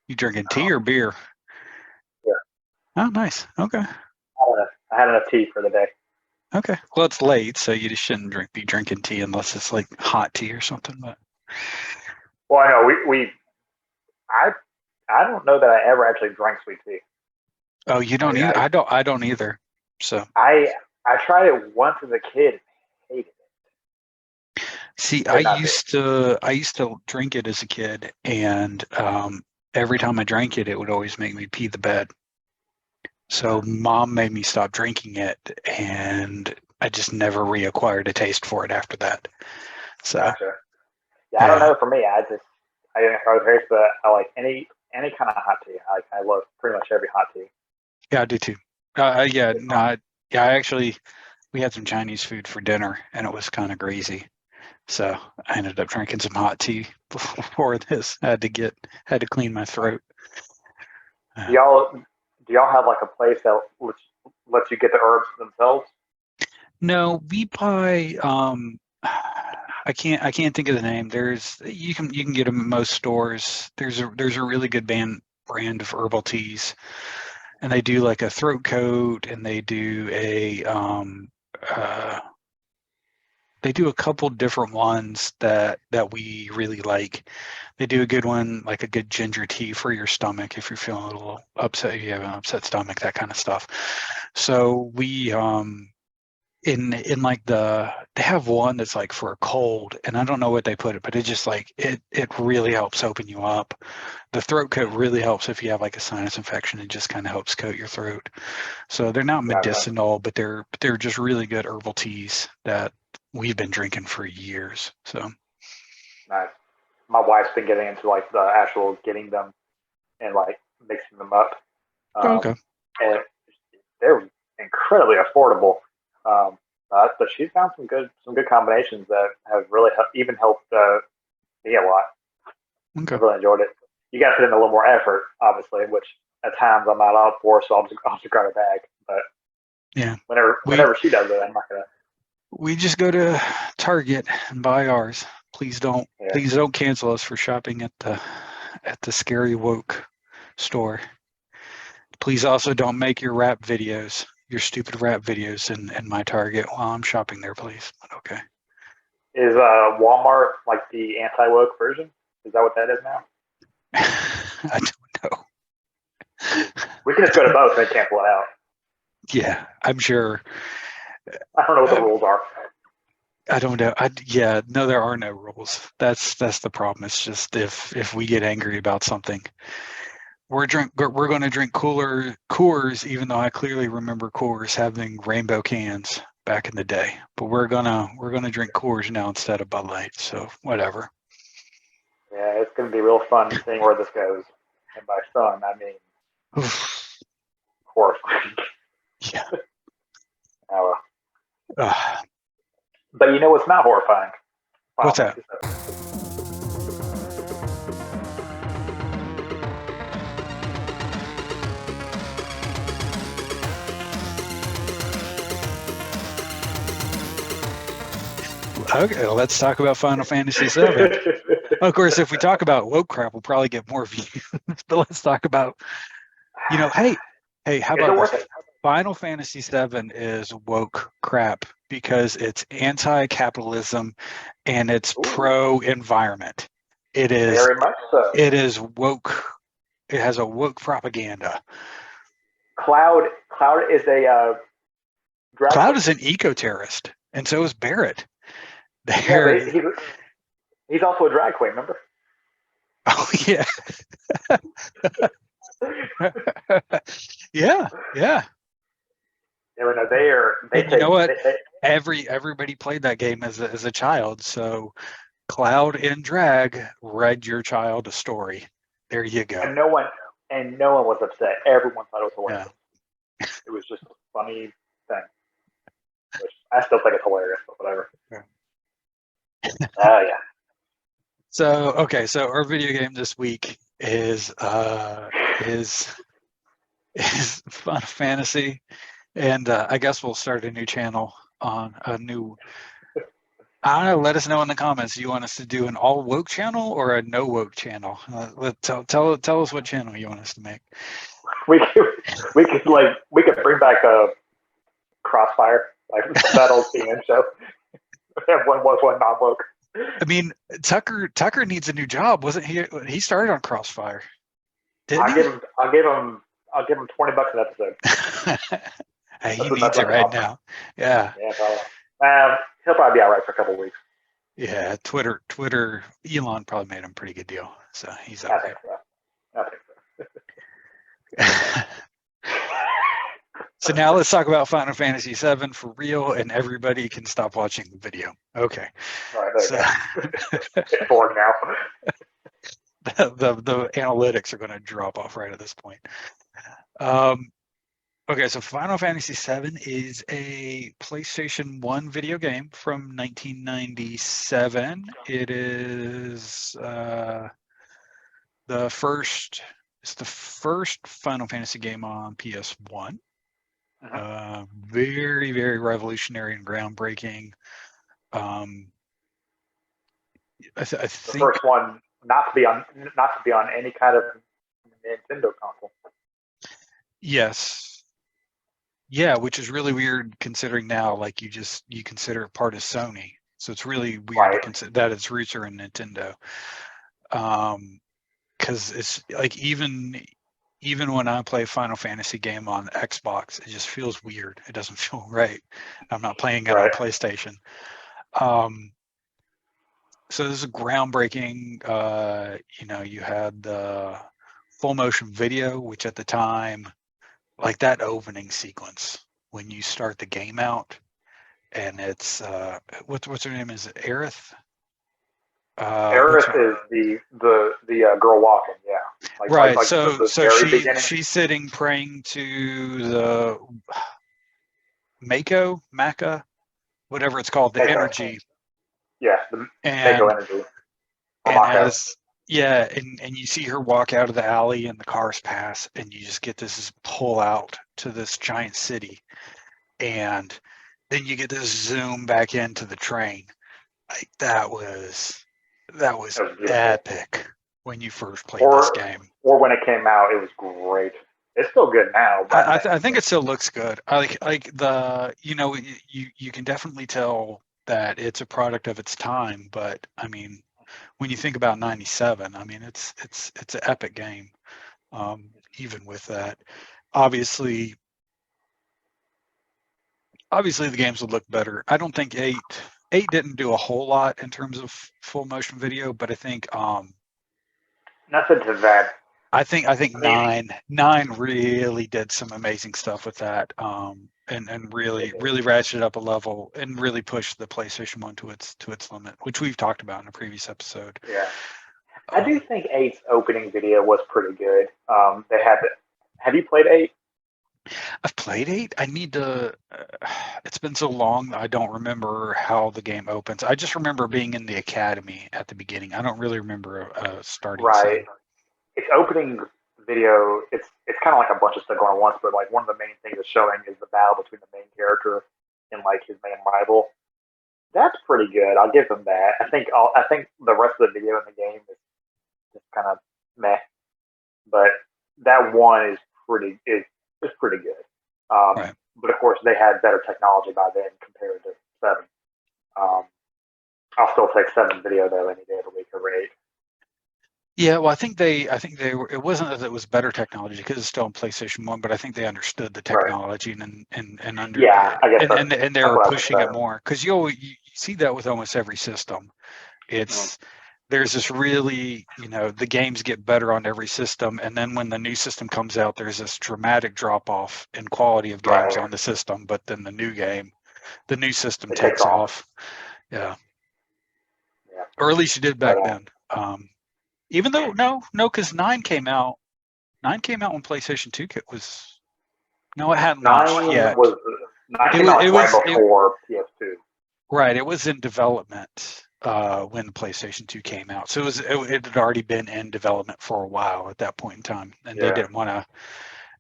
You drinking tea or beer? Yeah, Oh, nice. Okay. I had enough tea for the day. Okay. Well, it's late, so you just shouldn't be drinking tea unless it's like hot tea or something. But Well, I know I I don't know that I ever actually drank sweet tea. oh, you I don't mean, either. I don't either. So I I tried it once as a kid, and hated it. see, Could not do it. I used to drink it as a kid, and every time I drank it, it would always make me pee the bed. So mom made me stop drinking it, and I just never reacquired a taste for it after that. So Gotcha. Yeah, I don't yeah, know. For me, I didn't know the taste, but I like any kind of hot tea. I love pretty much every hot tea. yeah, I do too. Yeah, It's no, yeah, I actually we had some Chinese food for dinner, and it was kind of greasy. So I ended up drinking some hot tea before this. Had to clean my fine. throat. Do Uh, y'all do y'all have like a place that lets you get the herbs themselves? no, we buy. I can't think of the name. There's you can get them at most stores. There's a really good brand of herbal teas, and they do like a throat coat, and uh, they do a couple different ones that we really like. They do a good one, like a good ginger tea for your stomach if you're feeling a little upset, if you have an upset stomach, that kind of stuff. So we in like they have one that's like for a cold, and I don't know what they put it, but it just like it really helps open you up. The throat coat really helps if you have like a sinus infection. It just kind of helps coat your throat. So they're not Gotcha. medicinal, but they're just really good herbal teas that we've been drinking for years. So Nice. My wife's been getting into like the actual getting them and like mixing them up, um, okay. and they're incredibly affordable. Um, but she's found some good combinations that have really even helped me a lot. Okay. I really enjoyed it. You got to put in a little more effort, obviously, which at times I'm not up for, so I'll just grab it back. But Yeah. We whenever she does it, I'm not gonna. we just go to Target and buy ours. Yeah, Please don't cancel us for shopping at the scary woke store. Please also don't make your stupid rap videos in my Target while I'm shopping there, please. But okay. is Walmart like the anti woke version? Is that what that is now? I don't know. We can just go to both and cancel it out. Yeah, I'm sure. I don't know what the I, rules are. I don't know. Yeah, no, there are no rules. That's the problem. It's just if we get angry about something, we're going to drink Coors, even though I clearly remember Coors having rainbow cans back in the day. But we're gonna drink Coors now instead of Bud Light. So whatever. Yeah, it's going to be real fun seeing where this goes. And by fun, I mean horrifying. Yeah. Uh, Uh, but you know what's not horrifying? Final what's that? Fantasy VII. Okay, let's talk about Final Fantasy VII. Of course, if we talk about woke crap, we'll probably get more views. But let's talk about, hey, how Is it about worth this? it? Final Fantasy VII is woke crap because it's anti-capitalism and it's Ooh, pro-environment. It is very much so. it is woke. It has a woke propaganda. Cloud is a drag Cloud queen. is an eco-terrorist, and so is Barrett. Yeah, but They're he's also a drag queen. Remember? oh yeah, yeah, yeah. Yeah, but no, they are. And you know what? Everybody played that game as a child. So Cloud in drag read your child a story. There you go. and no one no one was upset. Everyone thought it was Yeah. hilarious. It was just a funny thing, which I still think it's hilarious, but whatever. Yeah. Oh yeah. So okay, so our video game this week is is Final Fantasy, and I guess we'll start a new channel on I don't know. Let us know in the comments. Do you want us to do an all woke channel or a no woke channel? Tell us what channel you want us to make. We could we could bring back a Crossfire, like that old CNN show. Have one woke, one non woke. I mean, Tucker needs a new job, wasn't he? He started on Crossfire, didn't I'll he? give him $20 an episode. Hey, he That's needs it like an right offer. now. Yeah, Yeah, probably. He'll probably be all right for a couple of weeks. yeah. Twitter. Elon probably made him a pretty good deal, so he's I okay. think so. I think So now let's talk about Final Fantasy VII for real, and everybody can stop watching the video. Okay. All right, there So you go. It's boring now. the analytics are going to drop off right at this point. Okay, so Final Fantasy VII is a PlayStation 1 video game from 1997. It is the first. It's the first Final Fantasy game on PS1. Very, very revolutionary and groundbreaking. I The think first one not to be on any kind of Nintendo console. yes, yeah, which is really weird considering now, like you consider it part of Sony, so it's really weird to Right. consider that its roots are in Nintendo. Because it's like even when I play Final Fantasy game on Xbox, it just feels weird. It doesn't feel right. I'm not playing it on Right. PlayStation. So this is groundbreaking. You had the full motion video, which at the time, like that opening sequence when you start the game out, and it's what's her name? Is it Aerith? What's Aerith her is the girl walking. Yeah. right? Like So the so very she beginning. she's sitting praying to the Mako, whatever it's called, the Mako. energy, Yeah. The Mako and energy. Or and Mako. as yeah, and you see her walk out of the alley and the cars pass, and you just get this pull out to this giant city, and then you get this zoom back into the train. Like that was It was beautiful. epic when you first played this Or game. or when it came out, it was great. It's still good now, but I think it still looks good. I like the you can definitely tell that it's a product of its time, but I mean when you think about 97, I mean it's an epic game. Even with that, obviously obviously the games would look better. I don't think eight didn't do a whole lot in terms of full motion video, but nothing to that. I think I mean, nine really did some amazing stuff with that, and it really is. ratcheted up a level and really pushed the PlayStation One to its limit, which we've talked about in a previous episode. Yeah. I do Um, think eight's opening video was pretty good. They had. Have you played eight? I've played eight. I need to. It's been so long, I don't remember how the game opens. I just remember being in the academy at the beginning. I don't really remember a starting Right. scene. Its opening video. It's kind of like a bunch of stuff going on at once, but like one of the main things it's showing is the battle between the main character and like his main rival. That's pretty good. I'll give them that. I think the rest of the video in the game is just kind of meh, but that one is pretty good. Right. But of course, they had better technology by then compared to seven. Um, I'll still take seven video though any day of the week over eight. Yeah, well, I think they were. It wasn't that it was better technology because it's still on PlayStation One, but I think they understood the Right. technology and under Yeah, I guess and they that's were what I was pushing it gonna more because you see that with almost every system. say. It's there's this really the games get better on every system, and then when the new system comes out, there's this dramatic drop off in quality of games Right. on the system, but then the new system It takes takes off. off. Yeah, Yeah. or at least it did But back then. Even though no, because nine came out. Nine came out when PlayStation Two was no, it hadn't launched nine yet. was nine It came was out it like right was it before PS2. right. It was in development when the PlayStation Two came out, so it had already been in development for a while at that point in time, and they Yeah. didn't want to.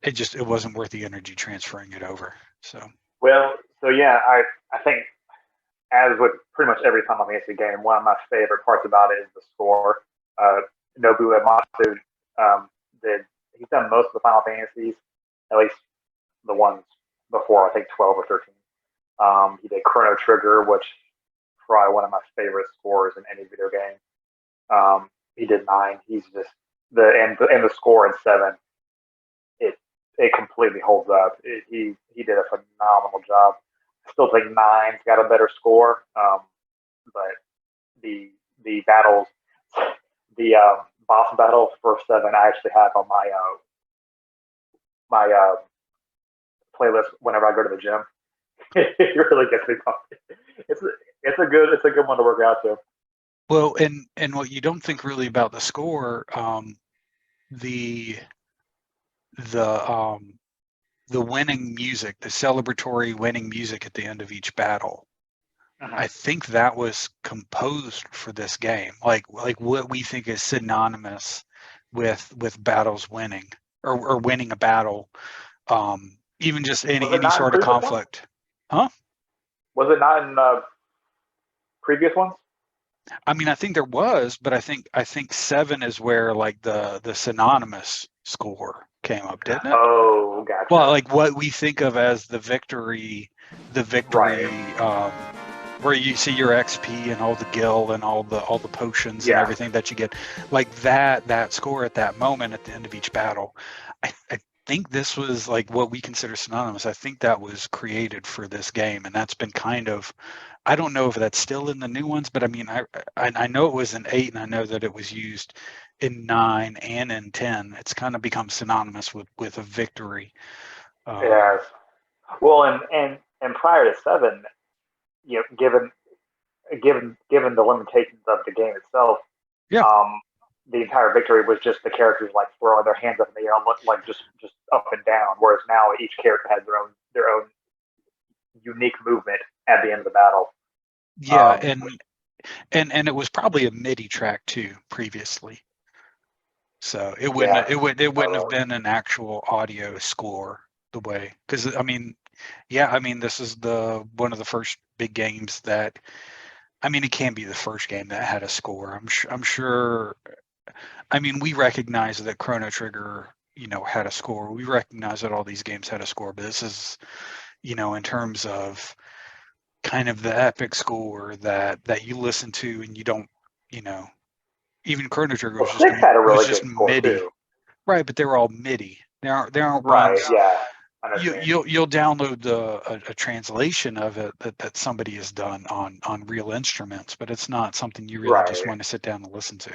It wasn't worth the energy transferring it over. So Well, so yeah, I think as with pretty much every Final Fantasy game, one of my favorite parts about it is the score. Nobuo Uematsu did he's done most of the Final Fantasies, at least the ones before I think 12 or 13. He did Chrono Trigger, which is probably one of my favorite scores in any video game. He did 9. He's just the score in 7. It completely holds up. He did a phenomenal job. I still think 9's got a better score, but the battles, the boss battle for 7, I actually have on my playlist whenever I go to the gym. It really gets me pumped. It's a good one to work out to. Well, and what you don't think really about the score, the the the winning music, the celebratory winning music at the end of each battle. I think that was composed for this game, like what we think is synonymous with battles winning or winning a battle, even just Was it any not in sort of previous ones? conflict. Huh? Was it not in previous ones? I mean, I think there was, but I think 7 is where like the synonymous score came up, didn't it? Oh, Well, gotcha. like what we think of as the Right. victory, where you see your XP and all the gil and all the potions and Yeah. everything that you get, like that score at that moment at the end of each battle. I think this was like what we consider synonymous. I think that was created for this game, and that's been kind of. I don't know if that's still in the new ones, but I mean, I know it was in 8, and I know that it was used in 9 and in 10. It's kind of become synonymous with a victory. Um, Yes. Well, and prior to 7, given the limitations of the game itself, yeah, um, the entire victory was just the characters like throwing their hands up in the air, like just up and down. Whereas now each character has their own unique movement at the end of the battle. yeah, Which, and it was probably a MIDI track too previously, so yeah, it wouldn't have totally. been an actual audio score the way because I mean, yeah, I mean this is the one of the first big games that I mean it can be the first game that had a score. I'm sure. I mean we recognize that Chrono Trigger had a score. We recognize that all these games had a score, but this is in terms of kind of the epic score that you listen to and you don't you know even Chrono Trigger Well, 6 had a was really just good score MIDI, too. right? But they were all MIDI. They aren't Right. ones Yeah. I know what you you mean. you'll download a translation of it that somebody has done on real instruments, but it's not something you really just Right. want to sit down and listen to.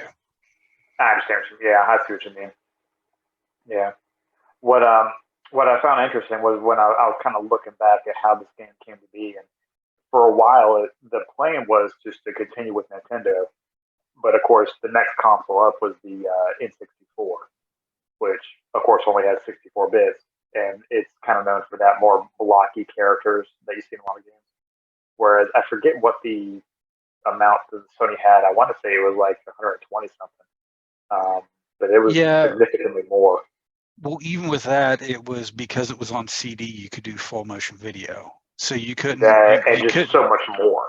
I understand. Yeah, I see what you mean. Yeah. What what I found interesting was when I was kind of looking back at how this game came to be, and for a while the plan was just to continue with Nintendo, but of course the next console up was the N64, which of course only has 64 bits, and it's kind of known for that more blocky characters that you see in a lot of games. Whereas I forget what the amount that Sony had. I want to say it was like 120 something, but it was Yeah, significantly more. well, even with that, it was because it was on CD, you could do full motion video. So you couldn't, That and you just couldn't, so much more.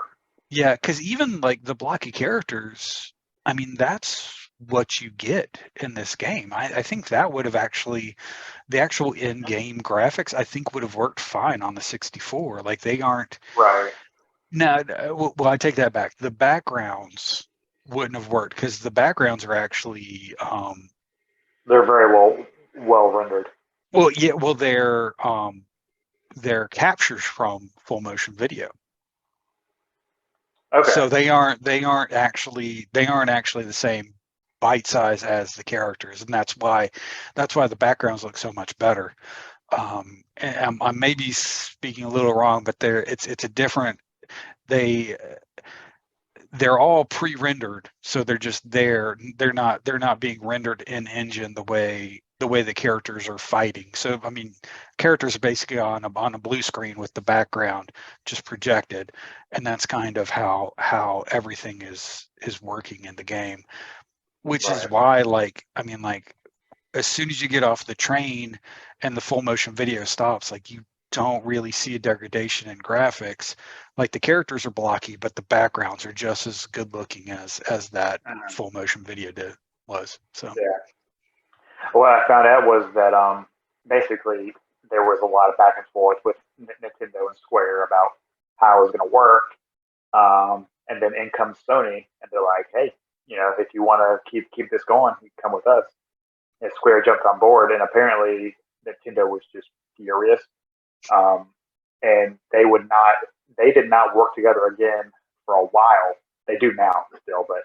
yeah, because even like the blocky characters, I mean, that's what you get in this game. I think that would have actually, the actual in-game graphics, I think would have worked fine on the 64. Like they aren't, Right. no, well, I take that back. The backgrounds wouldn't have worked because the backgrounds are actually, They're very well rendered. well, yeah, well, they're captures from full motion video. Okay. So they aren't actually the same bite size as the characters, and that's why the backgrounds look so much better. And I may be speaking a little wrong, but it's a different they they're all pre-rendered, so they're just there. They're not being rendered in engine the way the characters are fighting. So I mean, characters are basically on a blue screen with the background just projected, and that's kind of how everything is working in the game. Which is Right. why, like, I mean, like as soon as you get off the train and the full motion video stops, like don't really see a degradation in graphics. Like the characters are blocky, but the backgrounds are just as good looking as that full motion video was. So yeah. What I found out was that basically there was a lot of back and forth with Nintendo and Square about how it was going to work. And then in comes Sony, and they're like, "Hey, if you want to keep this going, you can come with us." And Square jumped on board, and apparently Nintendo was just furious, um, and they did not work together again for a while. They do now still, but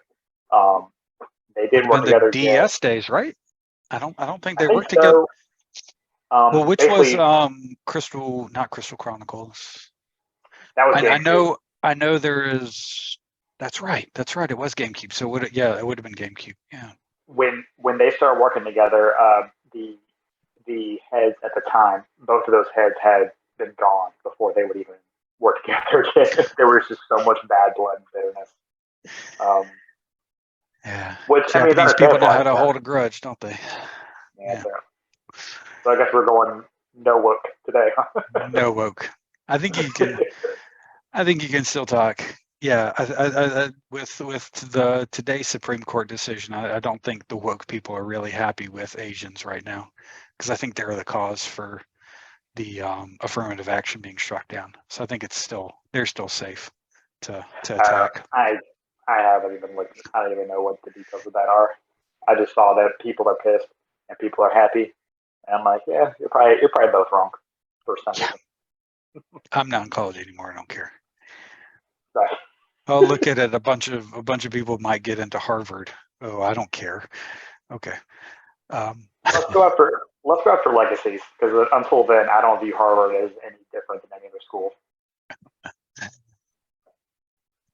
they would didn't have work been the together again. DS days, right? I don't think I they think worked together. so. Well, which was Basically, not Crystal Chronicles. that was I GameCube. know there is. That's right. That's right. It was GameCube. So it would have been GameCube. Yeah. When they started working together, the heads at the time, both of those heads had been gone before they would even work together again. There was just so much bad blood and bitterness. Um, Yeah. which I mean, it's Japanese people know understandable. how to hold a grudge, don't they? Yeah, Yeah. so I guess we're going no woke today. No woke. I think you can. I think you can still talk. Yeah, with the today's Supreme Court decision, I don't think the woke people are really happy with Asians right now, because I think they're the cause for the affirmative action being struck down. So I think they're still safe to attack. I haven't even looked. I don't even know what the details of that are. I just saw that people are pissed and people are happy, and I'm like, yeah, you're probably both wrong for some Yeah, reason. I'm not in college anymore. I don't care. Right. Oh, look at it. A bunch of people might get into Harvard. Oh, I don't care. Okay. Um, Let's go after legacies because until then, I don't view Harvard as any different than any other school.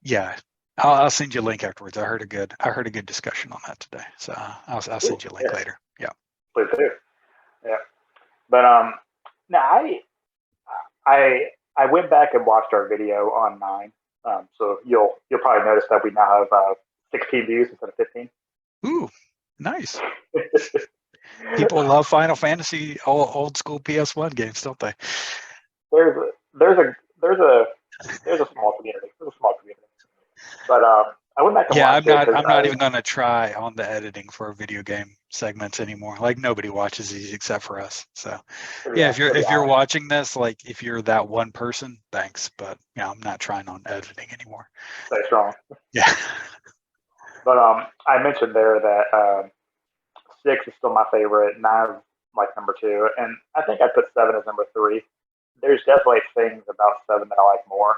yeah, I'll send you a link afterwards. I heard a good discussion on that today. So I'll Ooh, send you a link yeah, later. Yeah. please do. Yeah, but now I I went back and watched our video on 9. So you'll probably notice that we now have 16 views instead of 15. Ooh, nice. People love Final Fantasy old school PS1 games, don't they? there's a there's a there's a there's a small community. There's a small community. But I went back and Yeah, watched it because I'm not even gonna try on the editing for video game segments anymore. Like nobody watches these except for us. So yeah, to be if you're honest, watching this, like if you're that one person, thanks. But yeah, I'm not trying on editing anymore. stay strong. Yeah. But I mentioned there that 6 is still my favorite. 9 is like number 2, and I think I put 7 as number 3. There's definitely things about 7 that I like more.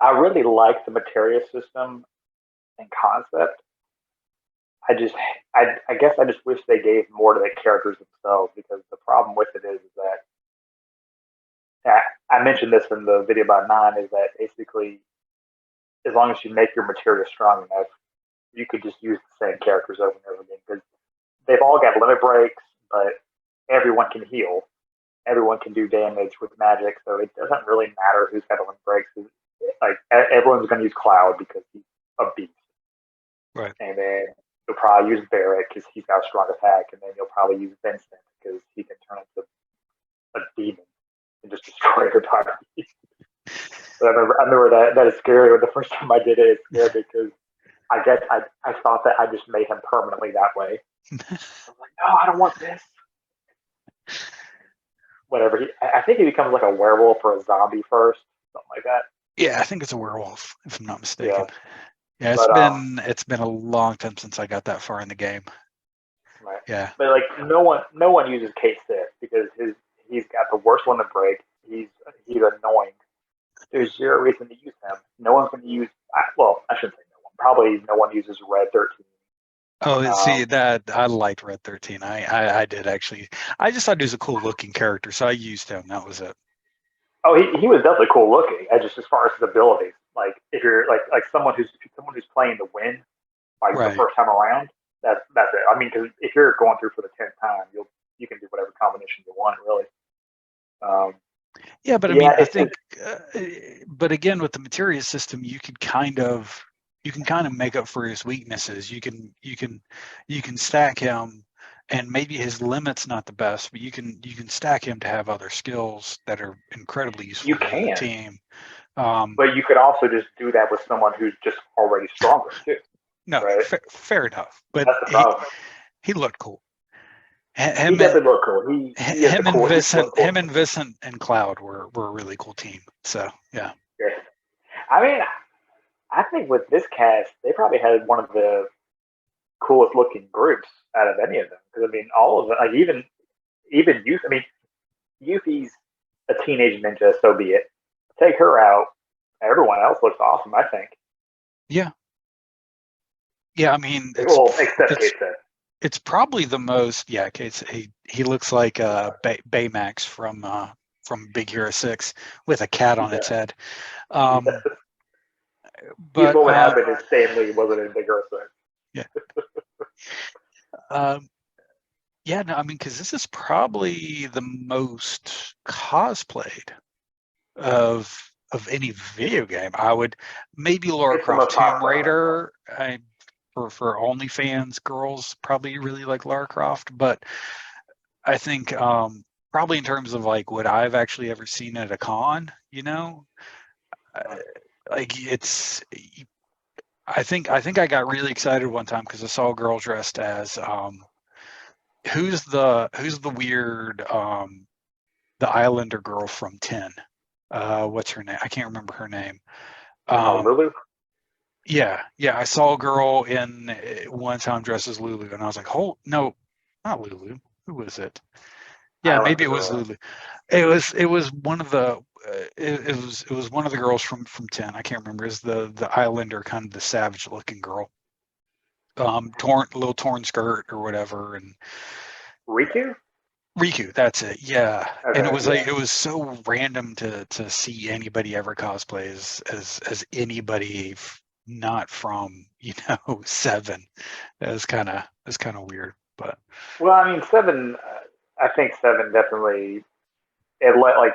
I really like the materia system and concept. I just, I guess I just wish they gave more to the characters themselves because the problem with it is that I mentioned this in the video about 9 is that basically as long as you make your materia strong enough, you could just use the same characters over and over again because they've all got limit breaks, but everyone can heal. Everyone can do damage with magic, so it doesn't really matter who's got limit breaks. Like everyone's going to use Cloud because he's a beast, Right. and then you'll probably use Barrett because he's got a strong attack, and then you'll probably use Vincent because he can turn into a demon and just destroy everybody. So I remember that is scary. When the first time I did it, it scared me because I guess I thought that I just made him permanently that way. I was like, no, I don't want this. Whatever. I think he becomes like a werewolf or a zombie first, something like that. Yeah, I think it's a werewolf, if I'm not Yeah, mistaken. Yeah, but it's been a long time since I got that far in the game. right. Yeah. But like no one uses Kate Sith because he's got the worst limit break. He's annoying. There's zero reason to use him. No one's going to use. Well, I shouldn't say no one. Probably no one uses Red 13. Oh, see Um, that I liked Red 13. I did actually. I just thought he was a cool looking character, so I used him. That was it. oh, he was definitely cool looking. Just as far as his abilities, like if you're like someone who's playing to win, like the Right. first time around, that's it. I mean, because if you're going through for the 10th time, you can do whatever combination you want, really. Um, Yeah, but I yeah, mean, I think, but again, with the materia system, you can kind of make up for his weaknesses. You can stack him and maybe his limit's not the best, but you can stack him to have other skills that are incredibly You useful to the can, team. Um, but you could also just do that with someone who's just already stronger too, no, right? fair enough, but That's the problem. he looked cool. He Him and definitely looked cool. He is the cool. He looked cool. Him and Vincent and Cloud were a really cool team. So yeah, Yeah. I mean, I think with this cast, they probably had one of the coolest looking groups out of any of them. Because I mean, all of them, like even youth. I mean, Yuffie's a teenage ninja, so be it. Take her out. Everyone else looks awesome. I think. yeah, yeah. I mean, Well, except Kate said. it's probably the most. Yeah, he looks like Baymax from Big Hero 6 with a cat on its Yeah. head. Yeah. Um, He's but what would happen if Stanley wasn't in Big Earth. yeah, um, yeah. No, I mean, because this is probably the most cosplayed of any video game. I would maybe Lara It's the Croft most Tomb popular. Raider. For OnlyFans girls, probably really like Lara Croft, but I think probably in terms of like what I've actually ever seen at a con, uh, like it's. I think I got really excited one time because I saw a girl dressed as who's the weird the Islander girl from 10. What's her name? I can't remember her name. Um, Lulu. yeah. I saw a girl in one time dressed as Lulu, and I was like, "Oh no, not Lulu. Who was it? Yeah, maybe Islander it was girl. Lulu. It was one of the it was one of the girls from 10. I can't remember. Is the Islander kind of the savage looking girl? Torn little torn skirt or whatever, and Riku. Riku, that's it. Yeah. And it Okay. was Yeah. like it was so random to see anybody ever cosplay as anybody not from, 7. It was kind of weird, but Well, I mean, seven. I think seven definitely. It let like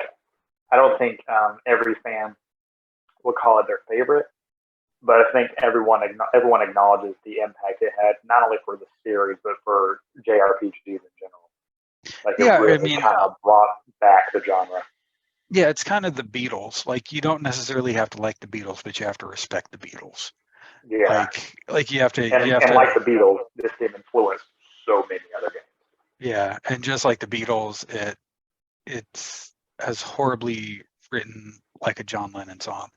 I don't think every fan will call it their favorite, but I think everyone acknowledges the impact it had not only for the series but for JRPGs in general. Like it yeah, I really mean, kind of brought back the genre. yeah, it's kind of the Beatles. Like you don't necessarily have to like the Beatles, but you have to respect the Beatles. Yeah, Like you have to and you have and to like the Beatles, this game influenced so many other games. yeah, and just like the Beatles, it's as horribly written like a John Lennon song.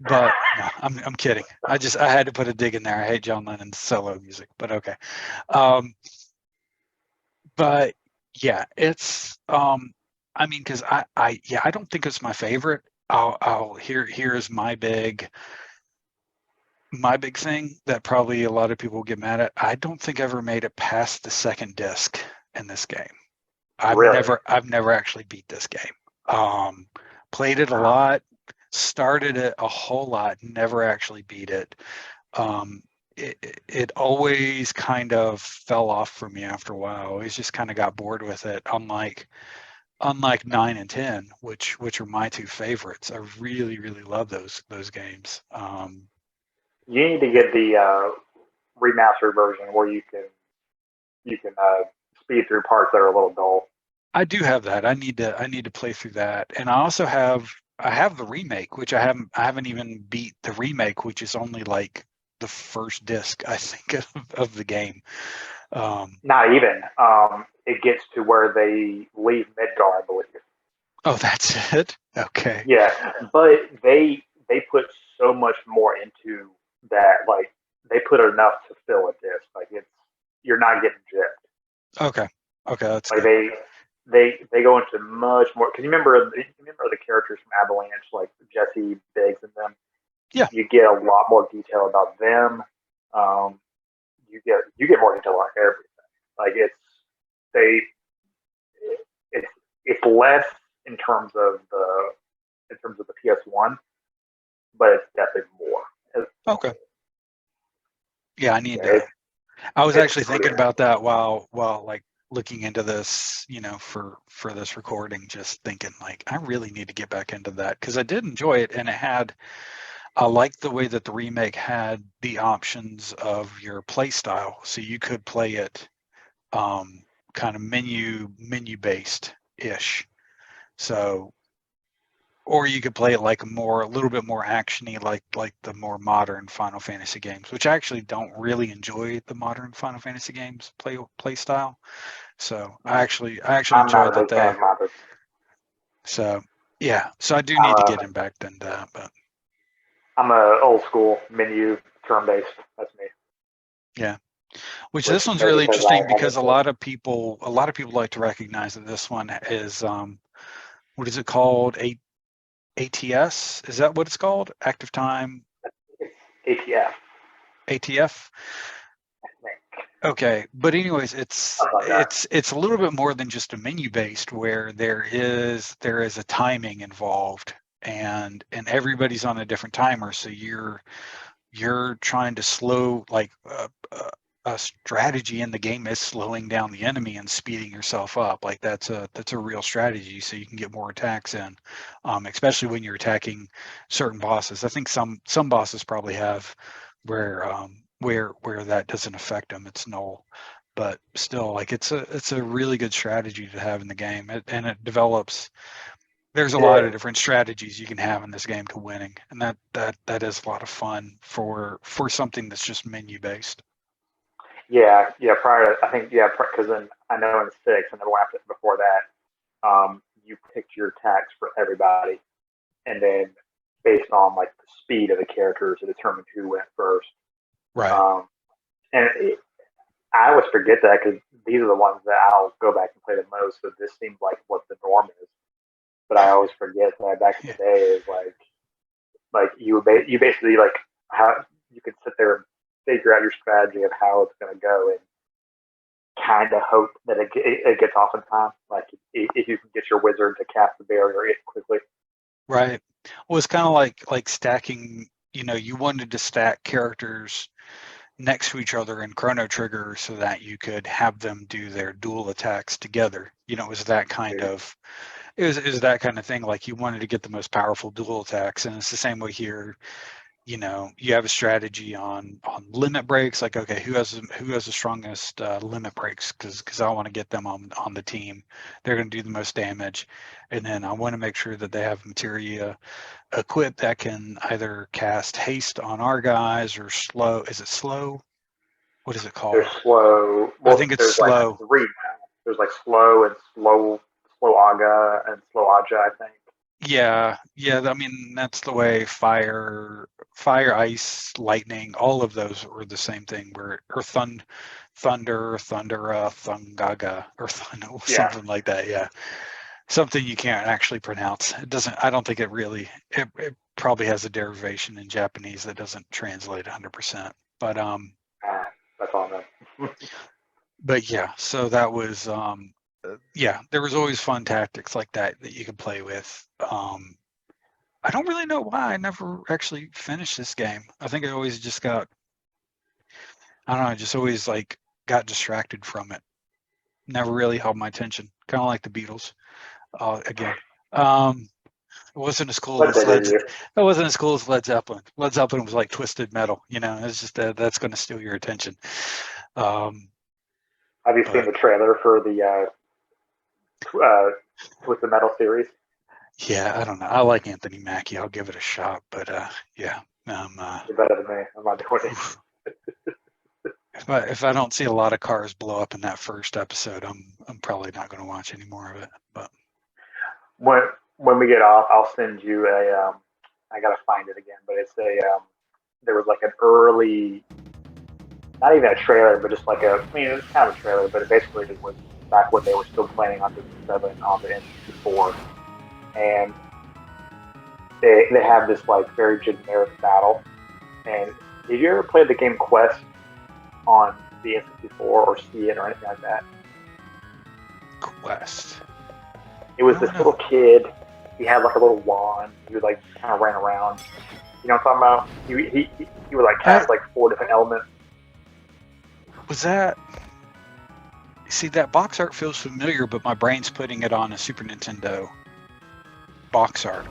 But no, I'm kidding. I had to put a dig in there. I hate John Lennon's solo music, but okay. Um, but yeah, it's I mean, because I don't think it's my favorite. Here's my big thing that probably a lot of people get mad at. I don't think I ever made it past the second disc in this game. Really, I've never actually beat this game. Um, Played it a wow. lot, started it a whole lot, never actually beat it. Um, it always kind of fell off for me after a while. I always just kind of got bored with it. Unlike 9 and 10, which are my two favorites. I really really love those games. You need to Yeah, get the remastered version where you can speed through parts that are a little dull. I do have that. I need to play through that, and I have the remake, which I haven't even beat the remake, which is only like the first disc I think of the game. Um, Not even. It gets to where they leave Midgar, I believe. oh, that's it. Okay. Yeah, but they put so much more into that. Like they put enough to fill a disc. Like it's you're not getting gypped. Okay. Okay, that's Like good. they go into much more. Because you remember the characters from Avalanche, like Jesse, Biggs, and them. Yeah. You get a lot more detail about them. Um, you get more detail on everything. Like they it's it's less in terms of the PS1, but it's definitely more. Okay. Yeah, I need Yeah, to. I was it's actually pretty thinking about that while like looking into this, for this recording, just thinking like I really need to get back into that because I did enjoy it and I liked the way that the remake had the options of your play style, so you could play it kind of menu based ish. So, or you could play it like a little bit more actiony, like the more modern Final Fantasy games, which I actually don't really enjoy the modern Final Fantasy games play style. So I actually I'm not enjoyed a that big fan they. of modern. So yeah, so I do I'm need to a get him back into that, but I'm a old school menu turn based. That's me. yeah. Which Which this one's maybe really because I interesting haven't. because a lot of people like to recognize that this one is what is it called? ATS? Is that what it's called? Active time ATF. ATF? I think. Okay, but anyways, it's Something like that. it's it's a little bit more than just a menu based where there is a timing involved and everybody's on a different timer, so you're trying to slow like a strategy in the game is slowing down the enemy and speeding yourself up. Like that's a real strategy, so you can get more attacks in, especially when you're attacking certain bosses. I think some bosses probably have where that doesn't affect them. It's null, but still, like it's a really good strategy to have in the game, and it develops. There's a lot Yeah. of different strategies you can have in this game to winning, and that is a lot of fun for something that's just menu based. Yeah, yeah. Prior to, I think, yeah, because then I know in six and the one after before that, you picked your attacks for everybody, and then based on like the speed of the characters, it determined who went first. Right. Um, and I always forget that because these are the ones that I'll go back and play the most. So this seems like what the norm is, but I always forget that back in Yeah. the day is like you basically like how you can sit there and figure out your strategy of how it's going to go and kind of hope that it gets off in time. Like if you can get your wizard to cast the barrier quickly. Right. Well, it's kind of like stacking. You wanted to stack characters next to each other in Chrono Trigger so that you could have them do their dual attacks together. It was that kind of it was that kind of thing. Like you wanted to get the most powerful dual attacks, and it's the same way here. You have a strategy on limit breaks. Like, okay, who has the strongest limit breaks? Because I want to get them on the team. They're going to do the most damage, and then I want to make sure that they have materia equipped that can either cast haste on our guys or slow. Is it slow? What is it There's called? slow. I Well, think it's there's like slow. three now. There's like slow aga, and slow aja. I think. Yeah, yeah. I mean, that's the way fire, ice, lightning, all of those are the same thing. Or thunder, thundera, thungaga, or Yeah, something like that. Yeah, something you can't actually pronounce. It doesn't. I don't think it really. It probably has a derivation in Japanese that doesn't translate 100%. But that's all I know. but yeah. So that was yeah. There was always fun tactics like that you could play with. I don't really know why I never actually finished this game. I think I always just I don't know, I just always like got distracted from it. Never really held my attention. Kind of like the Beatles. Again, um, it wasn't as cool What as they Led. did It you? wasn't as cool as Led Zeppelin. Led Zeppelin was like twisted metal. It's just that's going to steal your attention. Um, Have you seen but the trailer for the Twisted Metal series? yeah, I don't know. I like Anthony Mackie. I'll give it a shot. But yeah, You're better than me. I'm not doing it. if I don't see a lot of cars blow up in that first episode, I'm probably not going to watch any more of it. But when when we get off, I'll send you a. I gotta find it again, but it's a. There was like an early, not even a trailer, but just like a. I mean, it was kind of a trailer, but it basically was back when they were still planning on doing seven on the N64, and they have this like very generic battle. And did you ever play the game Quest on the N64 or see it or anything like that? Quest. It was Oh this little no. kid. He had like a little wand. He would like kind of ran around. You know what I'm talking about? He would like I cast like four different elements. was that. See, that box art feels familiar, but my brain's putting it on a Super Nintendo box art.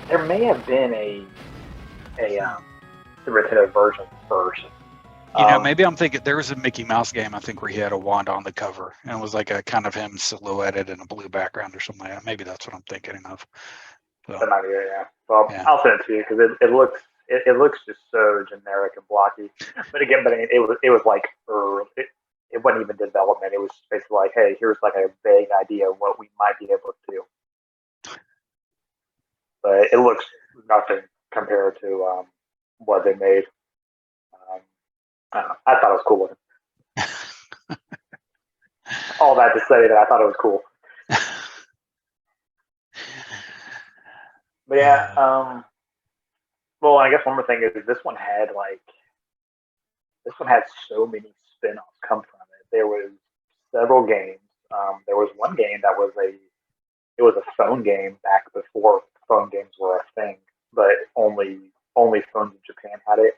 There may have been a Hmm. Super Nintendo version first, Maybe I'm thinking there was a Mickey Mouse game I think where he had a wand on the cover and it was like a kind of him silhouetted in a blue background or something like that. Maybe that's what I'm thinking of. So That might be it, yeah. Well, yeah, I'll send it to you because it looks just so generic and blocky. But again, it was like it wasn't even development. It was basically like, hey, here's like a vague idea of what we might be able to do. But it looks nothing compared to what they made. Um, I don't know. I thought it was cool looking. All that to say that I thought it was cool. But yeah, uh, well, I guess one more thing is this one had so many spin-offs come from it. There was several games. There was one game that was it was a phone game back before phone games were a thing, but only phones in Japan had it.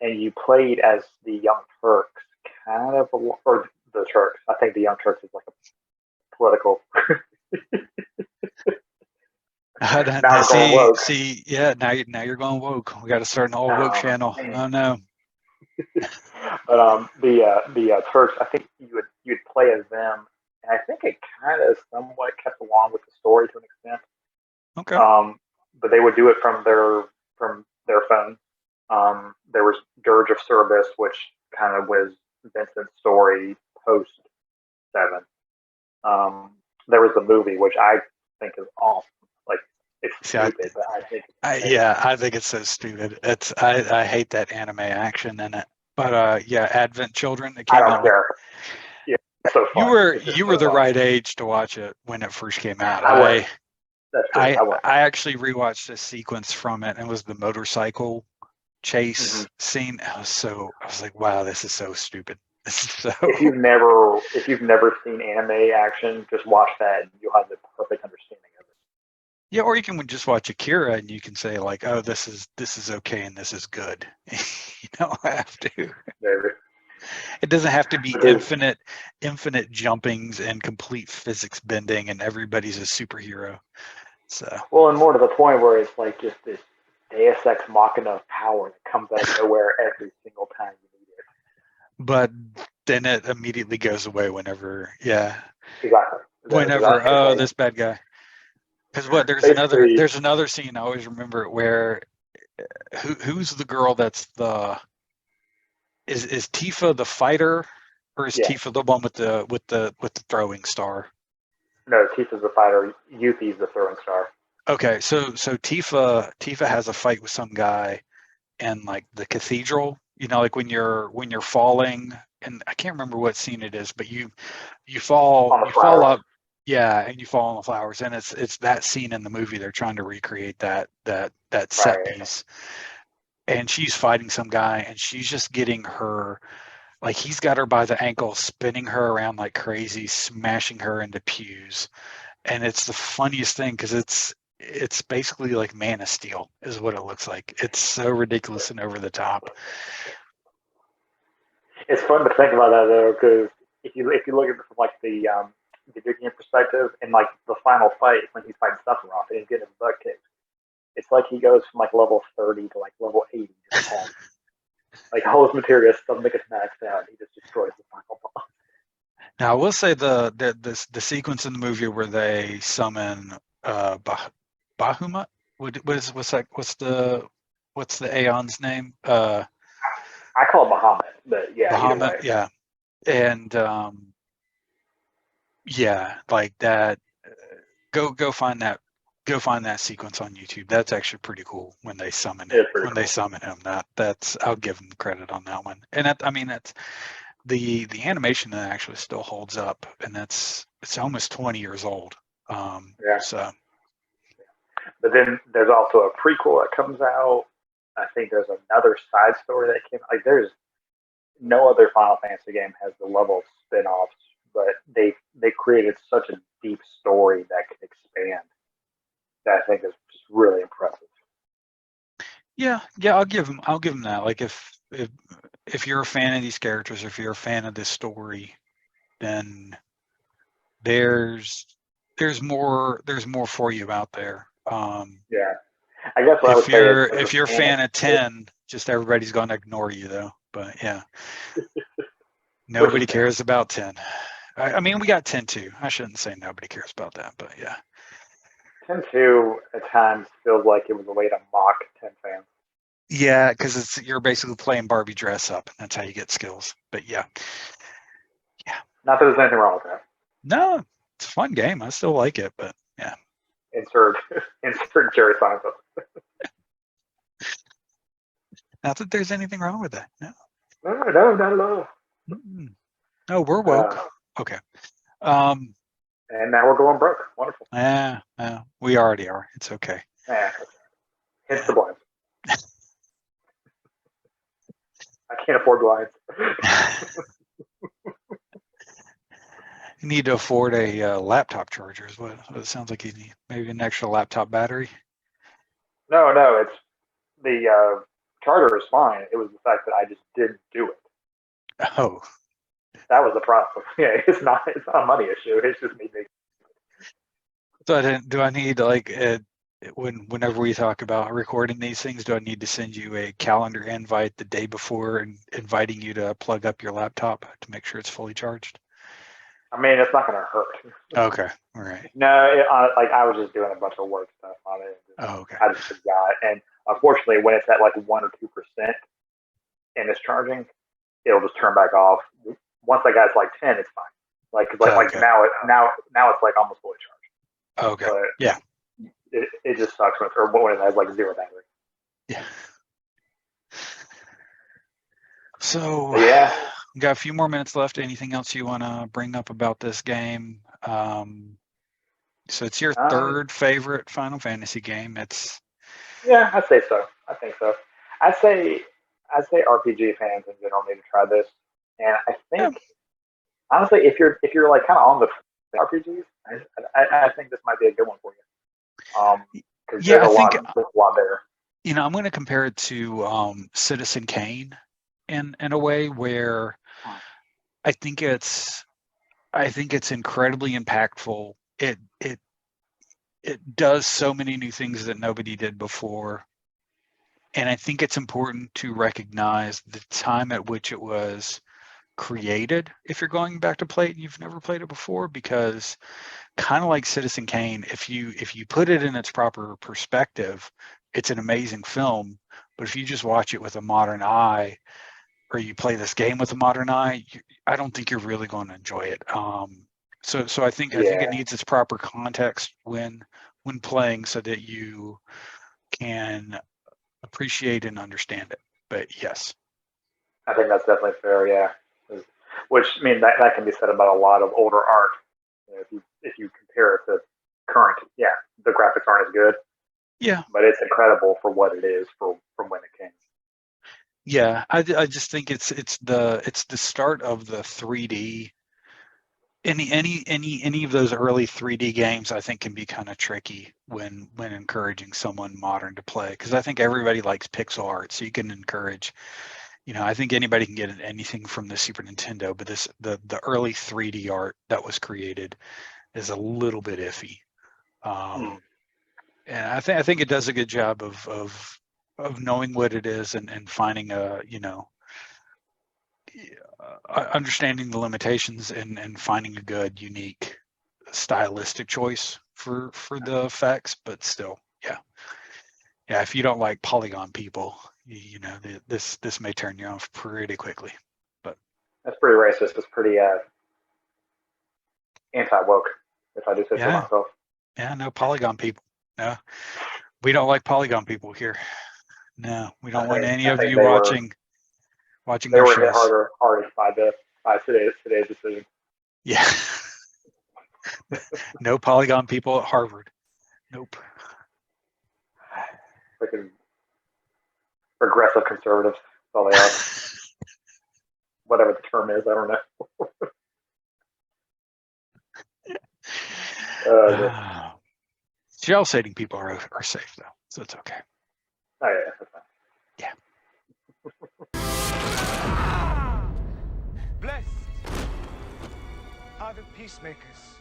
And you played as the Young Turks, kind of, or the Turks. I think the Young Turks is like a political. Now I'm going woke. yeah. Now you're going woke. We got to start an all woke Oh, channel. Oh no. but the Turks, I think you'd play as them, and I think it kind of somewhat kept along with the story to an extent. Okay. But they would do it from their phone. There was Dirge of Cerberus, which kind of was Vincent's story post Seven. There was the movie, which I think is awesome. Like it's See, stupid, but I think it's amazing. yeah, I think it's so stupid. I hate that anime action in it. But yeah, Advent Children. It I came don't out like care. Yeah, it's so you fun. were It's just you were so the fun. right age to watch it when it first came out. I was. That's true. I I was. I actually rewatched a sequence from it and it was the motorcycle Mm-hmm. chase scene. I was like, wow, this is so stupid. This is so If you've never seen anime action, just watch that and you'll have the perfect understanding of it. yeah. Or you can just watch Akira and you can say like, oh, this is okay and this is good. You don't have to. Maybe. It doesn't have to be Because infinite jumpings and complete physics bending and everybody's a superhero. So well, and more to the point where it's like just this Deus Ex Machina of power that comes out of nowhere every single time you need it. but then it immediately goes away whenever Exactly. whenever It's oh, like this bad guy. Because what basically, there's another scene I always remember where who's the girl that's the is Tifa the fighter or is yeah. Tifa the one with the throwing star? No, Tifa's the fighter. Yuffie's the throwing star. Okay, so Tifa has a fight with some guy in like the cathedral. Like when you're falling, and I can't remember what scene it is, but On the you fall flowers. up, yeah, and you fall on the flowers, and it's that scene in the movie. They're trying to recreate that set Right. piece, and she's fighting some guy, and she's just getting her like he's got her by the ankle, spinning her around like crazy, smashing her into pews, and it's the funniest thing because it's basically like Man of Steel is what it looks like. It's so ridiculous and over the top. It's fun to think about that though, because if you look at it from like the video game perspective, and like the final fight when he's fighting Sephiroth and he's getting his butt kicked, it's like he goes from like level 30 to like level 80 just home. Like all his material doesn't make it maxed out. He just destroys the final boss. Now, I will say the sequence in the movie where they summon Bahamut. What's the Aeon's name? I call it Bahamut, but yeah, either Bahamut. way. Yeah, and yeah, like that. Go find that. Go find that sequence on YouTube. That's actually pretty cool when they summon It's pretty when they cool. summon him. That's I'll give them credit on that one. And I mean that's the animation that actually still holds up, and it's almost 20 years old. Yeah. So But then there's also a prequel that comes out. I think there's another side story that came. Like there's no other Final Fantasy game has the level of spin-offs, but they created such a deep story that can expand. That I think is just really impressive. yeah, I'll give them that. Like if you're a fan of these characters, if you're a fan of this story, then there's there's more for you out there. Yeah, I guess what I would say is as a If you're a fan of fan of 10, Just everybody's going to ignore you though. But yeah, which is nobody fair. cares about 10. I mean, we got 10 too. I shouldn't say nobody cares about that, but yeah. 10-2 at times feels like it was a way to mock 10 fans. Yeah, because you're basically playing Barbie dress up, and that's how you get skills. But yeah, Not that there's anything wrong with that. no, it's a fun game. I still like it, but yeah, Insert insert Jerry Seinfeld. not that there's anything wrong with that. No, No, not at all. no, we're woke. Okay. And now we're going broke. Wonderful. Yeah, we already are. It's okay. Yeah. Hence Yeah. the blinds. I can't afford blinds. You need to afford a laptop charger. Is what it sounds like you need. Maybe an extra laptop battery. No, it's the charter is fine. It was the fact that I just didn't do it. Oh, That was the problem. Yeah, it's not a money issue. It's just me being. so do I need like whenever we talk about recording these things, do I need to send you a calendar invite the day before and inviting you to plug up your laptop to make sure it's fully charged? I mean, it's not going to hurt. Okay, all right. No, like I was just doing a bunch of work stuff on it. Oh, okay. I just forgot, and unfortunately, when it's at like 1 or 2% and it's charging, it'll just turn back off. Once I got to like 10, it's fine. Like Okay. now it's like almost fully charged. Okay. But Yeah. it just sucks when it has like zero battery. Yeah. So yeah, we got a few more minutes left. Anything else you want to bring up about this game? So it's your third favorite Final Fantasy game. It's yeah, I'd say so. I think so. I'd say RPG fans in general need to try this, and I think honestly, if you're like kind of on the RPGs, I think this might be a good one for you. Because yeah, there's I think a lot there. I'm going to compare it to Citizen Kane in a way where I think it's incredibly impactful. It does so many new things that nobody did before. And I think it's important to recognize the time at which it was created if you're going back to play it and you've never played it before, because kind of like Citizen Kane, if you put it in its proper perspective, it's an amazing film. But if you just watch it with a modern eye, or you play this game with a modern eye, I don't think you're really going to enjoy it. So I think it needs its proper context when playing, so that you can appreciate and understand it. But yes, I think that's definitely fair. Yeah, which I mean that can be said about a lot of older art. You know, if you compare it to current, yeah, the graphics aren't as good. Yeah, but it's incredible for what it is from when it came. yeah. I just think it's the start of the 3D. Any of those early 3D games, I think, can be kind of tricky when encouraging someone modern to play, because I think everybody likes pixel art, so you can encourage. I think anybody can get anything from the Super Nintendo, but the early 3D art that was created is a little bit iffy. And I think it does a good job of knowing what it is and finding understanding the limitations and finding a good, unique, stylistic choice for the effects. But still, yeah. If you don't like polygon people, this may turn you off pretty quickly. But that's pretty racist. It's pretty anti woke, if I do say so myself. Yeah, no polygon people. No, we don't like polygon people here. No, we don't want any of you watching they our were shows. hit harder by today's decision. Yeah. No polygon people at Harvard. Nope. Freaking progressive conservatives. That's all they are. Whatever the term is, I don't know. Gel shading people are safe though, so it's okay. Oh yeah, that's fine. Blessed are the peacemakers,